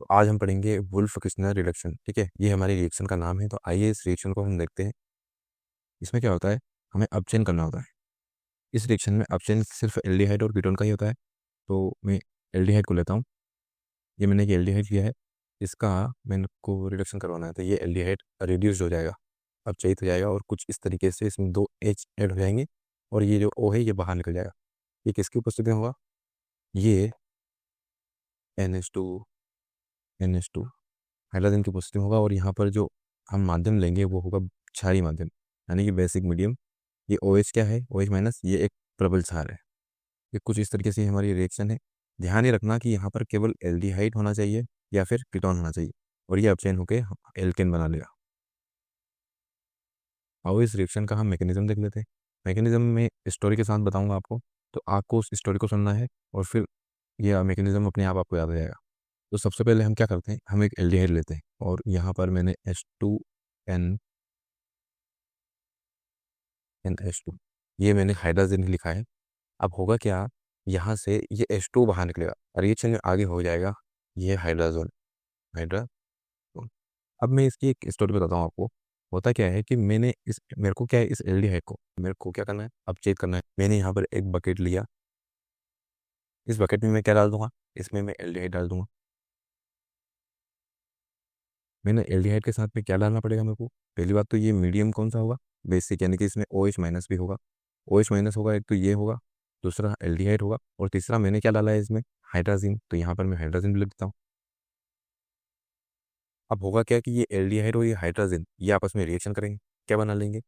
तो आज हम पढ़ेंगे वुल्फ-किस्नर रिडक्शन। ठीक है, ये हमारी रिएक्शन का नाम है। तो आइए इस रिएक्शन को हम देखते हैं। इसमें क्या होता है, हमें अपचयन करना होता है। इस रिएक्शन में अपचयन सिर्फ एल्डिहाइड और कीटोन का ही होता है। तो मैं एल्डिहाइड को लेता हूँ। ये मैंने ये एल्डिहाइड किया है, इसका मैंने को रिडक्शन करवाना है। तो ये एल्डिहाइड रिड्यूस हो जाएगा, अपचयित हो जाएगा और कुछ इस तरीके से इसमें 2 H ऐड हो जाएंगे और ये जो O है ये बाहर निकल जाएगा। ये किसकी उपस्थिति में होगा? ये NH2 हाइड्रोजन की उपस्थिति में होगा और यहाँ पर जो हम माध्यम लेंगे वो होगा क्षारीय माध्यम, यानी कि बेसिक मीडियम। ये OH क्या है? OH माइनस, ये एक प्रबल क्षार है। ये कुछ इस तरीके से हमारी रिएक्शन है। ध्यान ये रखना कि यहाँ पर केवल एल्डिहाइड होना चाहिए या फिर कीटोन होना चाहिए और ये अपचयन होकर एल्केन बना लेगा। आओ इस रिएक्शन का हम मैकेनिज्म देख लेते हैं। मैकेनिज्म में स्टोरी के साथ बताऊंगा आपको, तो आपको उस स्टोरी को सुनना है और फिर ये मैकेनिज्म अपने आप आपको याद आ जाएगा। तो सबसे पहले हम क्या करते हैं, हम एक एल्डिहाइड लेते हैं और यहाँ पर मैंने H2NH2 ये मैंने हाइड्रोजन लिखा है। अब होगा क्या, यहाँ से ये H2 बाहर निकलेगा, रिएक्शन में आगे हो जाएगा ये हाइड्रोजन। अब मैं इसकी एक स्टोरी बताता हूँ आपको। होता क्या है कि मेरे को क्या है, इस एल्डिहाइड को मेरे को क्या करना है, अपचेत करना है। मैंने यहाँ पर एक बकेट लिया, इस बकेट में मैं क्या डाल दूंगा, इसमें मैं एल्डिहाइड डाल दूंगा। मैंने एल्डिहाइड के साथ में क्या डालना पड़ेगा मेरे को? पहली बात तो ये मीडियम कौन सा होगा, बेसिक, यानी कि इसमें OH माइनस भी होगा। OH माइनस होगा एक, तो ये होगा, दूसरा एल्डिहाइड होगा और तीसरा मैंने क्या डाला है इसमें, हाइड्रोजन। तो यहाँ पर मैं हाइड्रोजन भी लिख देता हूँ। अब होगा क्या कि ये एल्डिहाइड और ये हाइड्रोजन ये आपस में रिएक्शन करेंगे, क्या बना लेंगे,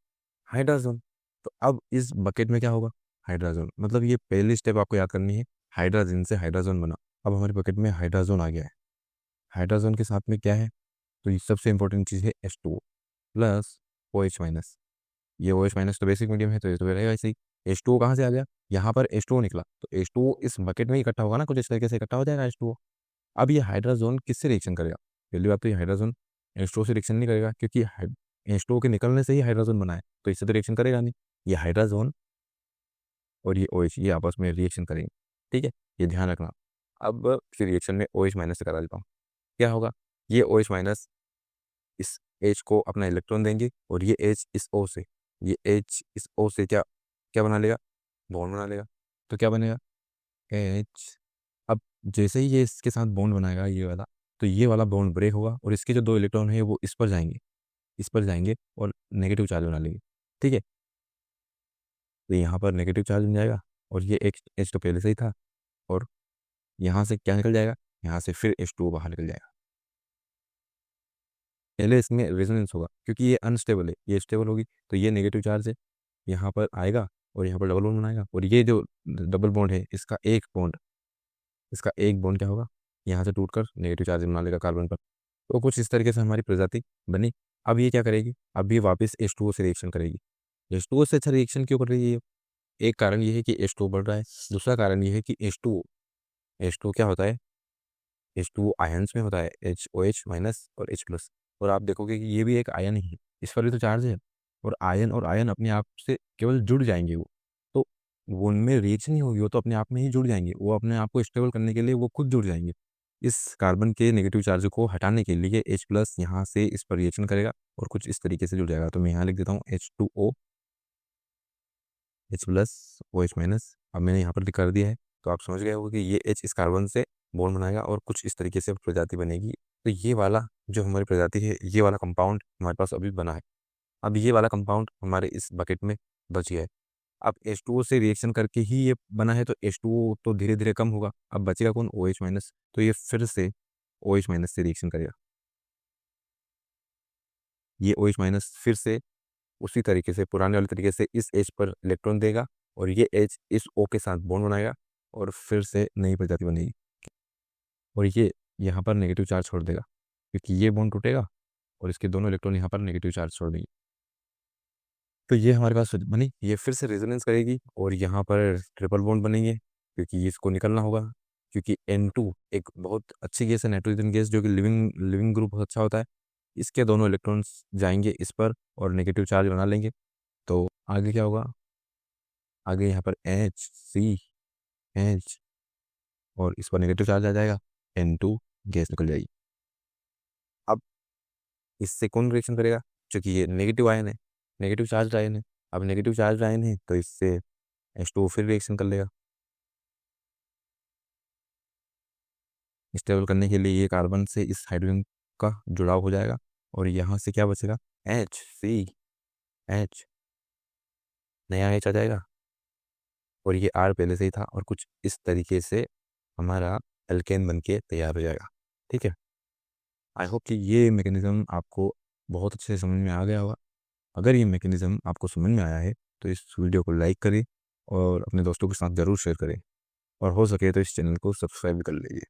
हाइड्रोजन। तो अब इस बकेट में क्या होगा, हाइड्रोजन। मतलब ये पहली स्टेप आपको याद करनी है, हाइड्रोजन से हाइड्रोजन बना। अब हमारे बकेट में हाइड्रोजन आ गया है। हाइड्रोजन के साथ में क्या है, तो ये सबसे इंपॉर्टेंट चीज़ है H2O प्लस OH माइनस। ये OH माइनस तो बेसिक मीडियम है, तो ये तो रहेगा ऐसे ही। H2O कहाँ से आ गया, यहाँ पर H2O निकला, तो H2O इस बकेट में ही इकट्ठा होगा ना, कुछ इस तरीके से इकट्ठा हो जाएगा H2O। अब ये हाइड्रोजन किससे रिएक्शन करेगा? पहली बात तो ये हाइड्रोजन H2O से रिएक्शन नहीं करेगा, क्योंकि H2O के निकलने से ही हाइड्रोजन बना है, तो इससे तो रिएक्शन करेगा नहीं। ये हाइड्रोजन और ये OH ये आपस में रिएक्शन करेंगे। ठीक है, ये ध्यान रखना। अब फिर रिएक्शन में OH माइनस से करा देता हूँ। क्या होगा, ये OH माइनस इस H को अपना इलेक्ट्रॉन देंगे और ये H इस O से, ये H इस O से क्या क्या बना लेगा, बॉन्ड बना लेगा। तो क्या बनेगा, H। अब जैसे ही ये इसके साथ बॉन्ड बनाएगा ये वाला, तो ये वाला बॉन्ड ब्रेक होगा और इसके जो 2 इलेक्ट्रॉन है वो इस पर जाएंगे और नेगेटिव चार्ज बना लेंगे। ठीक है, तो यहाँ पर नेगेटिव चार्ज बन जाएगा और ये H तो पहले से ही था और यहाँ से क्या निकल जाएगा, यहाँ से फिर H2O बाहर निकल जाएगा। पहले इसमें रेजोनेंस होगा क्योंकि ये अनस्टेबल है, ये स्टेबल होगी, तो ये नेगेटिव चार्ज है, यहाँ पर आएगा और यहाँ पर डबल बॉन्ड बनाएगा और ये जो डबल बॉन्ड है इसका एक बॉन्ड क्या होगा, यहाँ से टूटकर नेगेटिव चार्ज बना लेगा कार्बन पर। तो कुछ इस तरीके से हमारी प्रजाति बनी। अब ये क्या करेगी, अब ये वापस H2O से रिएक्शन करेगी। H2O से अच्छा रिएक्शन क्यों कर रही है ये? एक कारण ये है कि H2O बढ़ रहा है, दूसरा कारण ये है कि H2O क्या होता है, H2O आयन्स में होता है, HOH माइनस और H प्लस। और आप देखोगे कि ये भी एक आयन ही है, इस पर भी तो चार्ज है। और आयन अपने आप से केवल जुड़ जाएंगे तो वो उनमें रिएक्शन नहीं होगी, वो तो अपने आप में ही जुड़ जाएंगे, वो अपने आप को स्टेबल करने के लिए वो खुद जुड़ जाएंगे। इस कार्बन के नेगेटिव चार्ज को हटाने के लिए H प्लस यहाँ से इस पर रिएक्शन करेगा और कुछ इस तरीके से जुड़ जाएगा। तो मैं यहाँ लिख देता हूँ H2O H plus OH minus. अब मैंने यहाँ पर कर दिया है, तो आप समझ गए होगे कि ये H इस कार्बन से बॉन्ड बनाएगा और कुछ इस तरीके से प्रजाति बनेगी। तो ये वाला जो हमारी प्रजाति है, ये वाला कंपाउंड हमारे पास अभी बना है। अब ये वाला कंपाउंड हमारे इस बकेट में बच गया है। अब H2O से रिएक्शन करके ही ये बना है, तो H2O तो धीरे धीरे कम होगा, अब बचेगा कौन, OH माइनस। तो ये फिर से OH माइनस से रिएक्शन करेगा, ये OH माइनस फिर से उसी तरीके से, पुराने वाले तरीके से इस H पर इलेक्ट्रॉन देगा और ये H इस O के साथ बॉन्ड बनाएगा और फिर से नई प्रजाति बनेगी। और ये यहाँ पर नेगेटिव चार्ज छोड़ देगा क्योंकि ये बॉन्ड टूटेगा और इसके दोनों इलेक्ट्रॉन यहाँ पर नेगेटिव चार्ज छोड़ देंगे। तो ये हमारे पास बनी, ये फिर से रेजोनेंस करेगी और यहाँ पर ट्रिपल बॉन्ड बनेंगे क्योंकि इसको निकलना होगा। क्योंकि N2 एक बहुत अच्छी गैस है, नाइट्रोजन गैस, जो कि लिविंग लिविंग ग्रुप बहुत अच्छा होता है। इसके दोनों इलेक्ट्रॉन्स जाएंगे इस पर और नेगेटिव चार्ज बना लेंगे। तो आगे क्या होगा, आगे यहाँ पर HCH और इस पर नेगेटिव चार्ज आ जाएगा, N2 गैस निकल जाएगी। इससे कौन रिएक्शन करेगा? क्योंकि ये नेगेटिव आयन है, नेगेटिव चार्ज आयन है। अब नेगेटिव चार्ज आयन है तो इससे H2O फिर रिएक्शन कर लेगा। स्टेबल करने के लिए ये कार्बन से इस हाइड्रोजन का जुड़ाव हो जाएगा और यहाँ से क्या बचेगा? HCH, नया H आ जाएगा और ये R पहले से ही था और कुछ इस तरीके से हमारा एल्केन बन के तैयार हो जाएगा। ठीक है, आई होप कि ये मैकेनिज़्म आपको बहुत अच्छे से समझ में आ गया होगा। अगर ये मैकेनिज़्म आपको समझ में आया है तो इस वीडियो को लाइक करें और अपने दोस्तों के साथ ज़रूर शेयर करें और हो सके तो इस चैनल को सब्सक्राइब कर लीजिए।